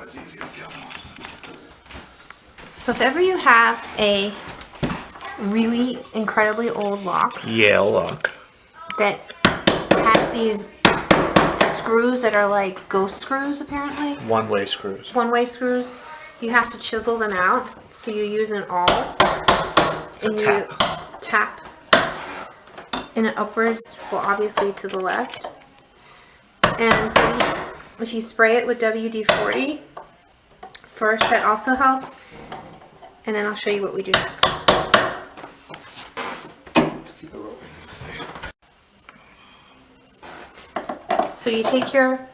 not as easy as the other one. So if ever you have a really incredibly old lock Yale lock. that has these screws that are like ghost screws, apparently. One-way screws. One-way screws. You have to chisel them out. So you use an awl and you tap in it upwards, well, obviously to the left. And if you spray it with WD-40 first, that also helps. And then I'll show you what we do next. So you take your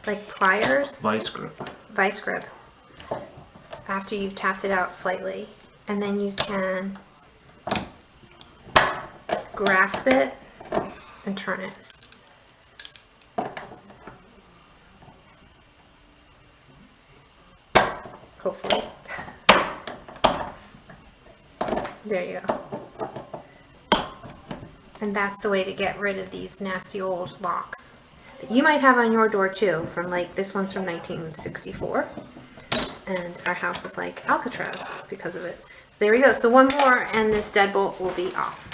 like pliers, Vice grip. vice grip, after you've tapped it out slightly, and then you can grasp it and turn it. Hopefully. There you go. And that's the way to get rid of these nasty old locks that you might have on your door too, from like, this one's from 1964. And our house is like Alcatraz because of it. So there we go. So one more and this deadbolt will be off.